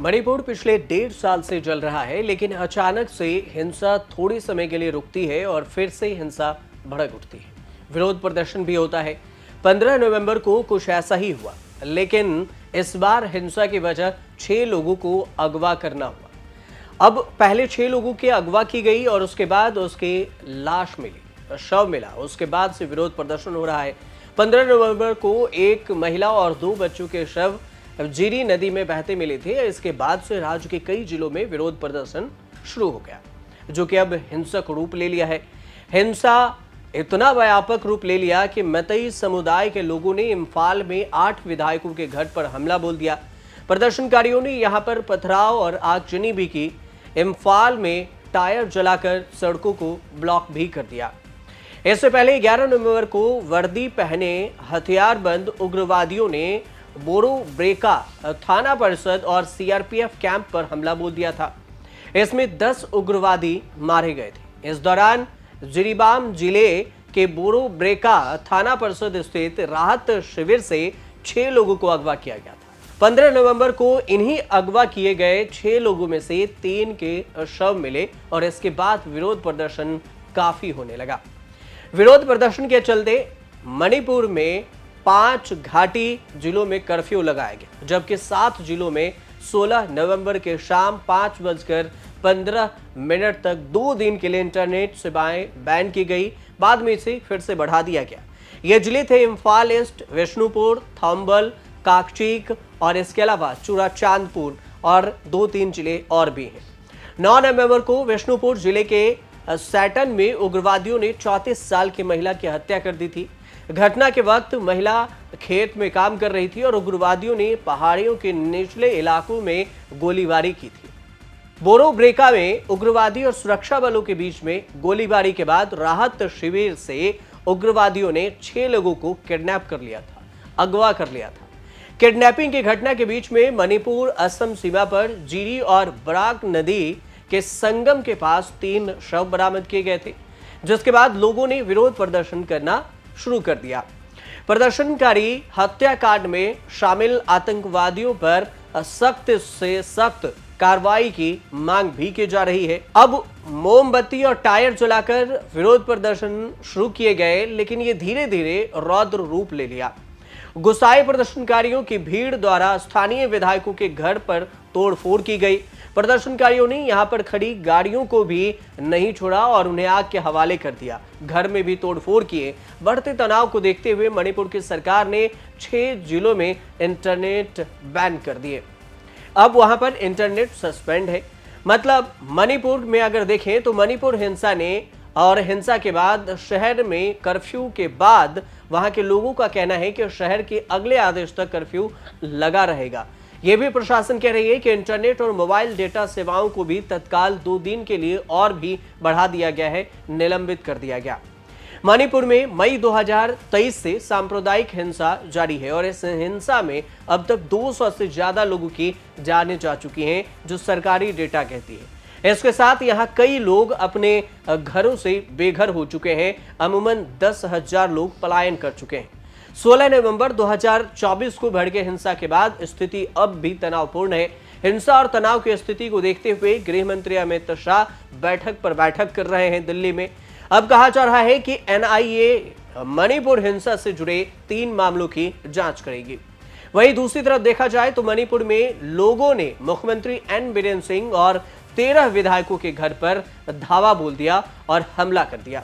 मणिपुर पिछले 1.5 साल से जल रहा है, लेकिन अचानक से हिंसा थोड़ी समय के लिए रुकती है और फिर से हिंसा भड़क उठती है। विरोध प्रदर्शन भी होता है। 15 नवंबर को कुछ ऐसा ही हुआ, लेकिन इस बार हिंसा की वजह 6 लोगों को अगवा करना हुआ। अब पहले 6 लोगों की अगवा की गई और उसके बाद उसकी लाश मिली, शव मिला। उसके बाद से विरोध प्रदर्शन हो रहा है। 15 नवंबर को एक महिला और 2 बच्चों के शव जीरी नदी में बहते मिले थे। इसके बाद से राज्य के कई जिलों में विरोध प्रदर्शन शुरू हो गया, जो कि अब हिंसक रूप ले लिया है। हिंसा इतना व्यापक रूप ले लिया कि मतई समुदाय के लोगों ने इम्फाल में 8 विधायकों के घर पर हमला बोल दिया। प्रदर्शनकारियों ने यहां पर पथराव और आगजनी भी की। इम्फाल में टायर जलाकर सड़कों को ब्लॉक भी कर दिया। इससे पहले 11 नवंबर को वर्दी पहने हथियारबंद उग्रवादियों ने बोरो ब्रेका थाना परिषद और सीआरपीएफ कैंप पर हमला बोल दिया था। इसमें 10 उग्रवादी मारे गए थे। इस दौरान जिरीबाम जिले के बोरो ब्रेका थाना परिषद स्थित राहत शिविर से 6 लोगों को अगवा किया गया था। 15 नवंबर को इन्हीं अगवा किए गए 6 लोगों में से 3 के शव मिले और इसके बाद विरोध प्रदर्शन काफी होने लगा। विरोध प्रदर्शन के चलते मणिपुर में 5 घाटी जिलों में कर्फ्यू लगाया गया, जबकि 7 जिलों में 16 नवंबर के शाम 5:15 तक 2 दिन के लिए इंटरनेट सेवाएं बैन की गई। बाद में इसे फिर से बढ़ा दिया गया। ये जिले थे इम्फाल ईस्ट, विष्णुपुर, थौम्बल, काकचीक और इसके अलावा चूड़ाचांदपुर और 2-3 जिले और भी हैं। 9 नवंबर को विष्णुपुर जिले के सैटन में उग्रवादियों ने 34 साल की महिला की हत्या कर दी थी। घटना के वक्त महिला खेत में काम कर रही थी और उग्रवादियों ने पहाड़ियों के निचले इलाकों में गोलीबारी की थी। बोरो ब्रेका में उग्रवादी और सुरक्षा बलों के बीच में गोलीबारी के बाद राहत शिविर से उग्रवादियों ने 6 लोगों को किडनैप कर लिया था, अगवा कर लिया था। किडनैपिंग की घटना के बीच में मणिपुर असम सीमा पर जीरी और बराक नदी के संगम के पास 3 शव बरामद किए गए थे, जिसके बाद लोगों ने विरोध प्रदर्शन करना शुरू कर दिया। प्रदर्शनकारी हत्याकांड में शामिल आतंकवादियों पर सख्त से सख्त कार्रवाई की मांग भी की जा रही है। अब मोमबत्ती और टायर जलाकर विरोध प्रदर्शन शुरू किए गए, लेकिन ये धीरे धीरे रौद्र रूप ले लिया। गुस्साए प्रदर्शनकारियों की भीड़ द्वारा स्थानीय विधायकों के घर पर तोड़फोड़ की गई। प्रदर्शनकारियों ने यहां पर खड़ी गाड़ियों को भी नहीं छोड़ा और उन्हें आग के हवाले कर दिया। घर में भी तोड़फोड़ किए। बढ़ते तनाव को देखते हुए मणिपुर की सरकार ने 6 जिलों में इंटरनेट बैन कर दिए। अब वहां पर इंटरनेट सस्पेंड है। मतलब मणिपुर में अगर देखें तो मणिपुर हिंसा ने और हिंसा के बाद शहर में कर्फ्यू के बाद वहां के लोगों का कहना है कि शहर के अगले आदेश तक कर्फ्यू लगा रहेगा। यह भी प्रशासन कह रही है कि इंटरनेट और मोबाइल डेटा सेवाओं को भी तत्काल 2 दिन के लिए और भी बढ़ा दिया गया है, निलंबित कर दिया गया। मणिपुर में मई 2023 से सांप्रदायिक हिंसा जारी है और इस हिंसा में अब तक 200 से ज्यादा लोगों की जानें जा चुकी हैं, जो सरकारी डेटा कहती है। इसके साथ यहां कई लोग अपने घरों से बेघर हो चुके हैं। अमूमन 10,000 लोग पलायन कर चुके हैं। 16 नवंबर 2024 को भड़के हिंसा के बाद स्थिति अब भी तनावपूर्ण है। हिंसा और तनाव की स्थिति को देखते हुए गृह मंत्री अमित शाह बैठक पर बैठक कर रहे हैं दिल्ली में। अब कहा जा रहा है कि एनआईए मणिपुर हिंसा से जुड़े 3 मामलों की जांच करेगी। वहीं दूसरी तरफ देखा जाए तो मणिपुर में लोगों ने मुख्यमंत्री एन बीरेन सिंह और 13 विधायकों के घर पर धावा बोल दिया और हमला कर दिया।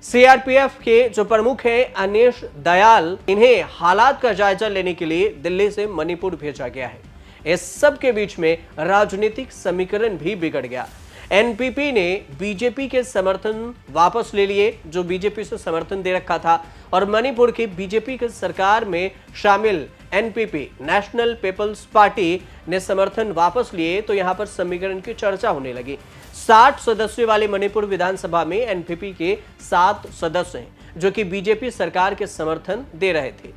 सीआरपीएफ के जो प्रमुख हैं अनिश दयाल, इन्हें हालात का जायजा लेने के लिए दिल्ली से मणिपुर भेजा गया है। इस सब के बीच में राजनीतिक समीकरण भी बिगड़ गया। एनपीपी ने बीजेपी के समर्थन वापस ले लिए, जो बीजेपी से समर्थन दे रखा था, और मणिपुर की बीजेपी की सरकार में शामिल एनपीपी नेशनल पीपल्स पार्टी ने समर्थन वापस लिए। तो यहां पर समीकरण की चर्चा होने लगी। 60 सदस्यों वाले मणिपुर विधानसभा में एनपीपी के 7 सदस्य हैं, जो कि बीजेपी सरकार के समर्थन दे रहे थे।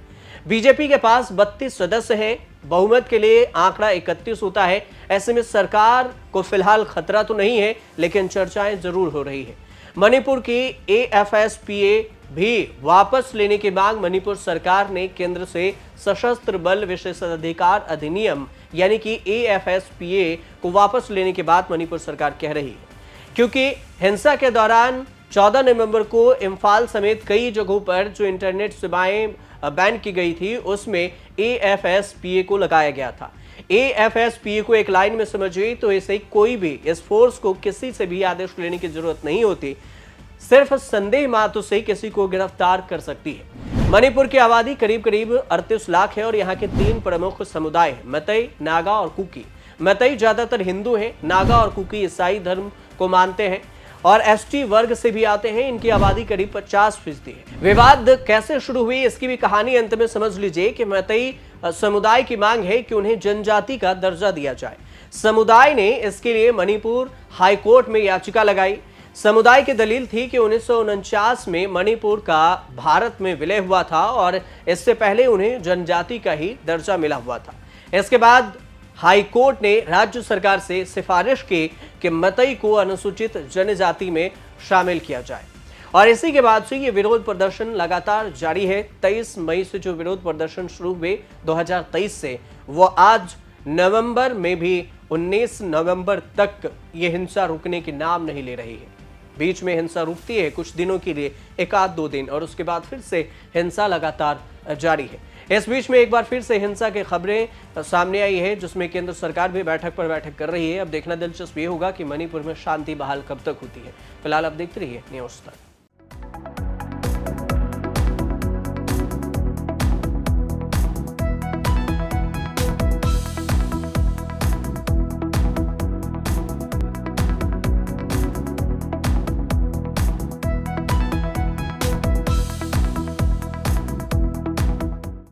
बीजेपी के पास 32 सदस्य हैं। बहुमत के लिए आंकड़ा 31 होता है। ऐसे में सरकार को फिलहाल खतरा तो नहीं है, लेकिन चर्चाएं जरूर हो रही है। मणिपुर की एएफएसपीए भी वापस लेने की मांग मणिपुर सरकार ने केंद्र से सशस्त्र बल विशेषाधिकार अधिनियम यानी कि AFSPA को वापस लेने की बात मणिपुर सरकार कह रही है, क्योंकि हिंसा के दौरान 14 नवंबर को इम्फाल समेत कई जगहों पर जो इंटरनेट सेवाएं बैन की गई थी उसमें AFSPA को लगाया गया था। AFSPA को एक लाइन में समझिए तो इसे कोई भी इस फोर्स को किसी से भी आदेश लेने की जरूरत नहीं होती, सिर्फ संदेह मात्र से किसी को गिरफ्तार कर सकती है। मणिपुर की आबादी करीब करीब 38 लाख है और यहाँ के 3 प्रमुख समुदाय मैतेई, नागा और कुकी। मैतेई ज्यादातर हिंदू हैं, नागा और कुकी ईसाई धर्म को मानते हैं और ST वर्ग से भी आते हैं। इनकी आबादी करीब 50% है। विवाद कैसे शुरू हुई इसकी भी कहानी अंत में समझ लीजिए कि मैतेई समुदाय की मांग है कि उन्हें जनजाति का दर्जा दिया जाए। समुदाय ने इसके लिए मणिपुर हाईकोर्ट में याचिका लगाई। समुदाय की दलील थी कि 1949 में मणिपुर का भारत में विलय हुआ था और इससे पहले उन्हें जनजाति का ही दर्जा मिला हुआ था। इसके बाद हाई कोर्ट ने राज्य सरकार से सिफारिश की कि मैतेई को अनुसूचित जनजाति में शामिल किया जाए और इसी के बाद से ये विरोध प्रदर्शन लगातार जारी है। 23 मई से जो विरोध प्रदर्शन शुरू हुए 2023 से वो आज नवंबर में भी 19 नवंबर तक ये हिंसा रुकने की नाम नहीं ले रही है। बीच में हिंसा रुकती है कुछ दिनों के लिए, 1-2 दिन, और उसके बाद फिर से हिंसा लगातार जारी है। इस बीच में एक बार फिर से हिंसा की खबरें सामने आई है जिसमें केंद्र सरकार भी बैठक कर रही है। अब देखना दिलचस्प ये होगा कि मणिपुर में शांति बहाल कब तक होती है। फिलहाल आप देखते रहिए न्यूज़ तक।